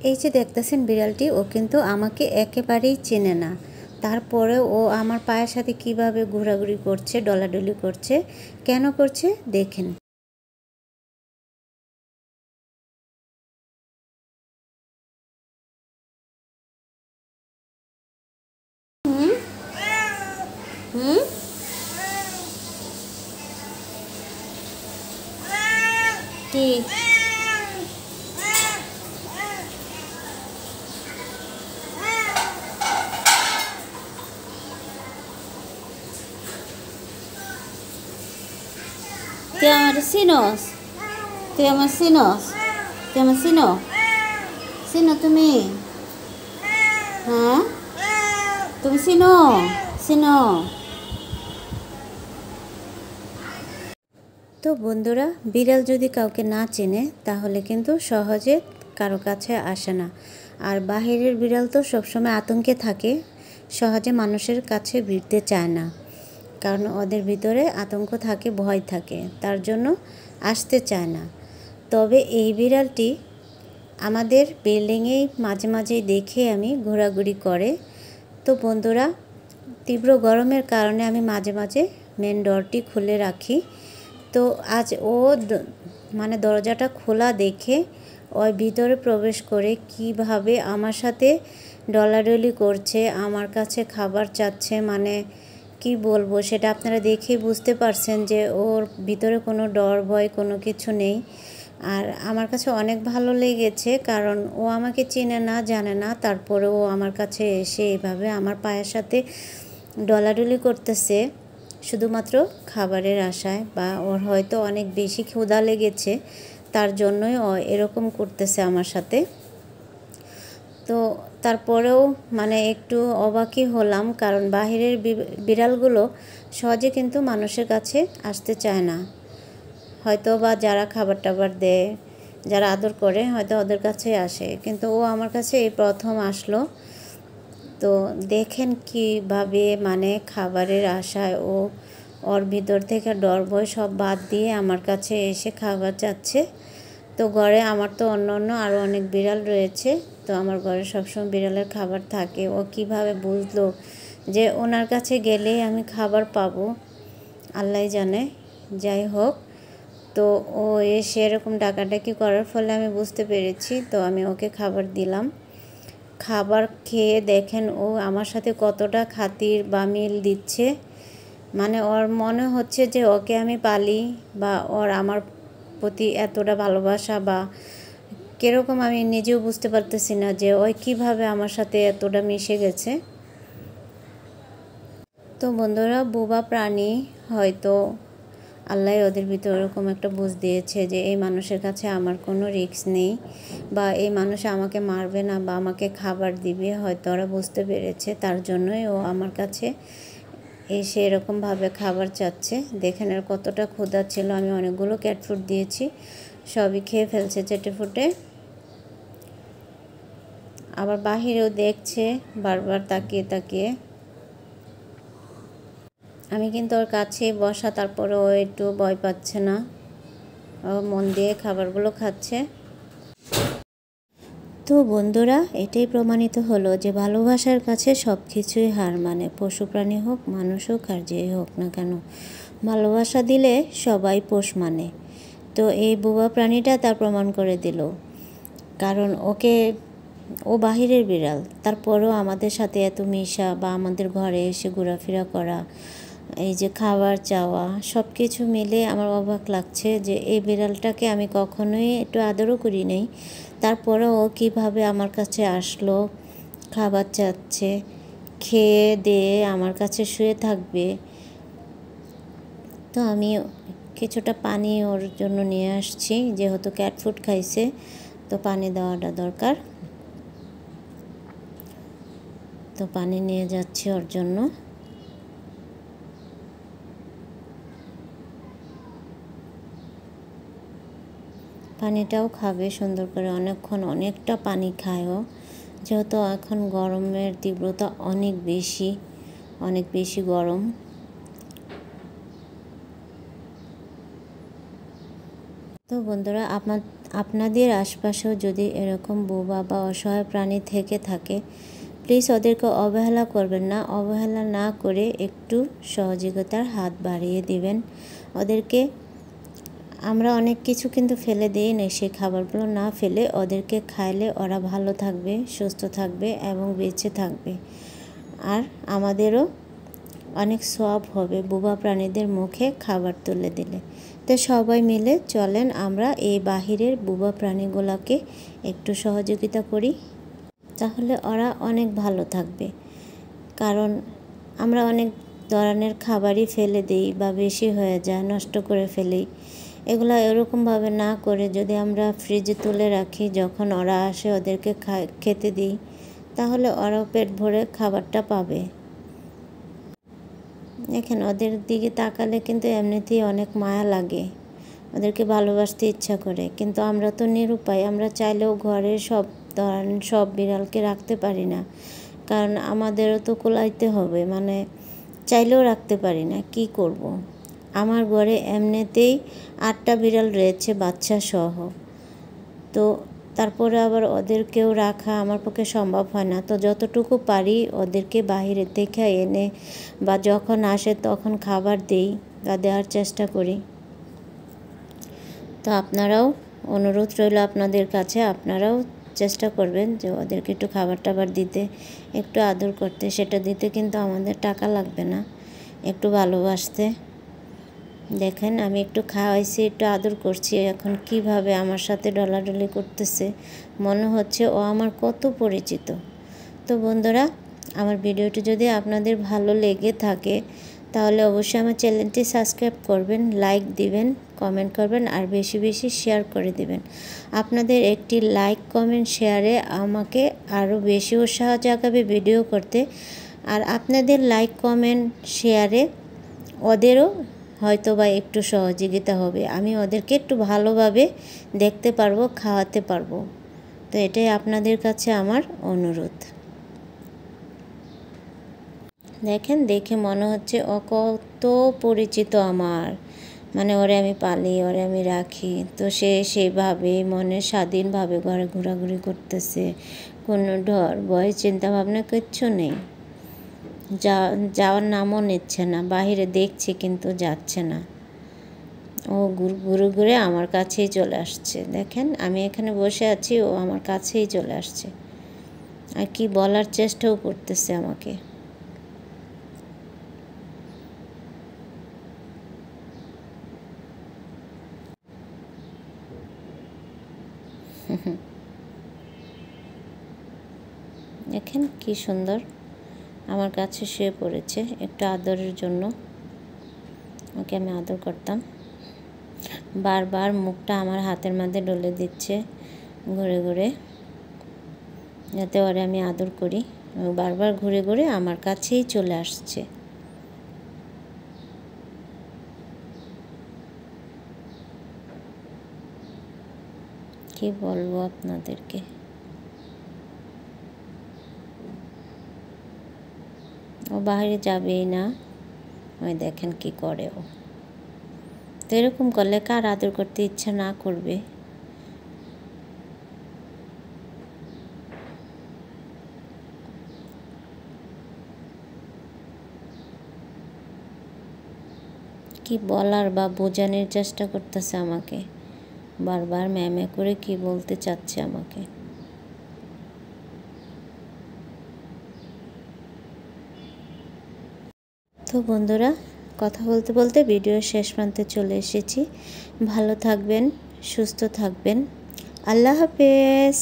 এই যে দেখতেছেন বিড়ালটি, ও কিন্তু আমাকে একেবারেই চেনে না। তারপরে ও আমার পায়ের সাথে কিভাবে ঘোরাঘুরি করছে, ডলাডলি করছে। কেন করছে দেখেন। হুম হুম কি তুই আমার চিনস? তুই আমার চিনস? তুই আমার চিনো? চিনো তুমি? হ্যাঁ, তুমি চিনো? চিনো? তো বন্ধুরা, বিড়াল যদি কাউকে না চেনে তাহলে কিন্তু সহজে কারো কাছে আসে না। আর বাহিরের বিড়াল তো সবসময় আতঙ্কে থাকে, সহজে মানুষের কাছে ভিড়তে চায় না, কারণ ওদের ভিতরে আতঙ্ক থাকে, ভয় থাকে, তার জন্য আসতে চায় না। তবে এই বিড়ালটি আমাদের বিল্ডিংয়েই মাঝে মাঝেই দেখে আমি ঘোরাঘুরি করে। তো বন্ধুরা, তীব্র গরমের কারণে আমি মাঝে মাঝে মেন ডোরটি খুলে রাখি। তো আজ ও মানে দরজাটা খোলা দেখে ওই ভিতরে প্রবেশ করে কিভাবে আমার সাথে ডলাডলি করছে, আমার কাছে খাবার চাচ্ছে। মানে কি বলবো, সেটা আপনারা দেখেই বুঝতে পারছেন যে ওর ভিতরে কোনো ডর ভয় কোনো কিছু নেই। আর আমার কাছে অনেক ভালো লেগেছে, কারণ ও আমাকে চেনে না, জানে না, তারপরেও আমার কাছে এসে এভাবে আমার পায়ের সাথে ডলাডলি করতেছে শুধুমাত্র খাবারের আশায়, বা ওর হয়তো অনেক বেশি ক্ষুধা লেগেছে, তার জন্যই ও এরকম করতেছে আমার সাথে। তো তারপরেও মানে একটু অবাকই হলাম, কারণ বাহিরের বিড়ালগুলো সহজে কিন্তু মানুষের কাছে আসতে চায় না। হয়তো বা যারা খাবার টাবার দেয়, যারা আদর করে, হয়তো ওদের কাছে আসে, কিন্তু ও আমার কাছে এই প্রথম আসলো। তো দেখেন কীভাবে মানে খাবারের আশায় ও ওর ভিতর থেকে ডর ভয় সব বাদ দিয়ে আমার কাছে এসে খাবার চাচ্ছে। তো ঘরে আমার তো অন্য অন্য আরও অনেক বিড়াল রয়েছে, তো আমার ঘরে সবসময় বিড়ালের খাবার থাকে। ও কিভাবে বুঝলো যে ওনার কাছে গেলেই আমি খাবার পাবো, আল্লাহ জানে। যাই হোক, তো ও এসে এরকম ডাকাডাকি করার ফলে আমি বুঝতে পেরেছি, তো আমি ওকে খাবার দিলাম। খাবার খেয়ে দেখেন ও আমার সাথে কতটা খাতির বা মিল দিচ্ছে। মানে ওর মনে হচ্ছে যে ওকে আমি পালি, বা ওর আমার প্রতি এতটা ভালোবাসা, বা কীরকম আমি নিজেও বুঝতে পারতেছি না যে ওই কীভাবে আমার সাথে এতটা মিশে গেছে। তো বন্ধুরা, বোবা প্রাণী হয়তো আল্লাহ ওদের ভিতরে ওরকম একটা বুঝ দিয়েছে যে এই মানুষের কাছে আমার কোনো রিস্ক নেই, বা এই মানুষ আমাকে মারবে না বা আমাকে খাবার দিবে, হয়তো ওরা বুঝতে পেরেছে, তার জন্যই ও আমার কাছে এসে এরকমভাবে খাবার চাচ্ছে। দেখেন আর কতটা ক্ষুধা ছিল, আমি অনেকগুলো ক্যাট ফুড দিয়েছি, সবই খেয়ে ফেলছে চেটে ফুটে। আবার বাহিরেও দেখছে বারবার তাকিয়ে তাকিয়ে। আমি কিন্তু ওর কাছে বসা, তারপরে ও একটু ভয় পাচ্ছে না, ও মন দিয়ে খাবারগুলো খাচ্ছে। তো বন্ধুরা, এটাই প্রমাণিত হলো যে ভালোবাসার কাছে সব কিছুই হার মানে, পশু প্রাণী হোক, মানুষ হোক, আর যেই হোক না কেন, ভালোবাসা দিলে সবাই পোষ মানে। তো এই বোবা প্রাণীটা তার প্রমাণ করে দিল, কারণ ও বাহিরের বিড়াল, তারপরেও আমাদের সাথে এত মিশা, বা আমাদের ঘরে এসে ঘোরাফেরা করা, এই যে খাবার চাওয়া, সব কিছু মিলে আমার অবাক লাগছে যে এই বিড়ালটাকে আমি কখনোই একটু আদরও করি নাই, তারপরেও ও কীভাবে আমার কাছে আসলো, খাবার চাচ্ছে, খেয়ে দিয়ে আমার কাছে শুয়ে থাকবে। তো আমি কিছুটা পানি ওর জন্য নিয়ে আসছি, যেহেতু ক্যাট ফুড খাইছে, তো পানি দেওয়াটা দরকার। তো পানি নিয়ে যাচ্ছি ওর জন্য। পানিটাও খাবে সুন্দর করে, অনেকক্ষণ অনেকটা পানি খায় ও, যেহেতু এখন গরমের তীব্রতা অনেক বেশি গরম। তো বন্ধুরা, আপনাদের আশপাশেও যদি এরকম বোবা বা অসহায় প্রাণী থেকে থাকে, প্লিজ ওদেরকে অবহেলা করবেন না। অবহেলা না করে একটু সহযোগিতার হাত বাড়িয়ে দিবেন ওদেরকে। আমরা অনেক কিছু কিন্তু ফেলে দিই না, সেই খাবারগুলো না ফেলে ওদেরকে খাইলে ওরা ভালো থাকবে, সুস্থ থাকবে এবং বেঁচে থাকবে। আর আমাদেরও অনেক সওয়াব হবে বোবা প্রাণীদের মুখে খাবার তুলে দিলে। তো সবাই মিলে চলেন আমরা এই বাহিরের বোবা প্রাণীগুলোকে একটু সহযোগিতা করি, তাহলে ওরা অনেক ভালো থাকবে। কারণ আমরা অনেক ধরনের খাবারই ফেলে দিই বা বেশি হয়ে যায়, নষ্ট করে ফেলি। এগুলো এরকমভাবে না করে যদি আমরা ফ্রিজে তুলে রাখি, যখন ওরা আসে ওদেরকে খেতে দিই, তাহলে ওরাও পেট ভরে খাবারটা পাবে। এখানে ওদের দিকে তাকালে কিন্তু এমনিতেই অনেক মায়া লাগে, ওদেরকে ভালোবাসতে ইচ্ছা করে। কিন্তু আমরা তো নিরুপায়, আমরা চাইলেও ঘরে সব বিড়ালকে রাখতে পারি না, কারণ আমাদেরও তো কোলাইতে হবে, মানে চাইলেও রাখতে পারি না, কি করব। আমার ঘরে এমনিতেই 8টা বিড়াল রয়েছে বাচ্চা সহ। তো তারপরে আবার ওদেরকেও রাখা আমার পক্ষে সম্ভব হয় না। তো যতটুকু পারি ওদেরকে বাইরে থেকে এনে বা যখন আসে তখন খাবার দিই বা দেওয়ার চেষ্টা করি। তো আপনারাও, অনুরোধ রইল আপনাদের কাছে, আপনারাও চেষ্টা করবেন যে ওদেরকে একটু খাবার টাবার দিতে, একটু আদর করতে। সেটা দিতে কিন্তু আমাদের টাকা লাগবে না, একটু ভালোবাসতে। দেখেন আমি একটু খাওয়াইছি, একটু আদর করছি, এখন কিভাবে আমার সাথে ডলাডলি করতেছে, মনে হচ্ছে ও আমার কত পরিচিত। তো বন্ধুরা, আমার ভিডিওটি যদি আপনাদের ভালো লেগে থাকে তাহলে অবশ্যই আমার চ্যানেলটি সাবস্ক্রাইব করবেন, লাইক দিবেন, কমেন্ট করবেন আর বেশি বেশি শেয়ার করে দিবেন। আপনাদের একটি লাইক, কমেন্ট, শেয়ারে আমাকে আরও বেশি উৎসাহ জাগাবে ভিডিও করতে। আর আপনাদের লাইক, কমেন্ট, শেয়ারে ওদেরও হয়তো বা একটু সহযোগিতা হবে, আমি ওদেরকে একটু ভালোভাবে দেখতে পারবো, খাওয়াতে পারবো। তো এটাই আপনাদের কাছে আমার অনুরোধ। দেখেন, দেখে মনে হচ্ছে ও কত পরিচিত আমার, মানে ওরে আমি পালি, ওরে আমি রাখি। তো সে সেভাবে মনে স্বাধীনভাবে ঘরে ঘোরাঘুরি করতেছে, কোনো ডর ভয় চিন্তা ভাবনা কিচ্ছু নেই। যাওয়ার নামও নিচ্ছে না, বাহিরে দেখছি কিন্তু যাচ্ছে না। ও ঘুরে ঘুরে আমার কাছেই চলে আসছে। দেখেন আমি এখানে বসে আছি, ও আমার কাছেই চলে আসছে আর কি বলার চেষ্টাও করতেছে আমাকে। দেখেন কি সুন্দর আমার কাছে শুয়ে পড়েছে একটু আদরের জন্য। ওকে আমি আদর করতাম, বারবার মুখটা আমার হাতের মধ্যে ডলে দিচ্ছে ঘুরে ঘুরে, যাতে ওরে আমি আদর করি। বারবার ঘুরে ঘুরে আমার কাছেই চলে আসছে। কি বলবো আপনাদেরকে, ও বাইরে যাবেই না। ওই দেখেন কি করে ও। তো এরকম করলে কার আদর করতে ইচ্ছা না করবে? কি বলার বা বোঝানোর চেষ্টা করতেছে আমাকে, বারবার ম্যামে করে কি বলতে চাচ্ছে আমাকে। তো বন্ধুরা, কথা বলতে বলতে ভিডিওর শেষ প্রান্তে চলে এসেছি। ভালো থাকবেন, সুস্থ থাকবেন। আল্লাহ হাফেজ।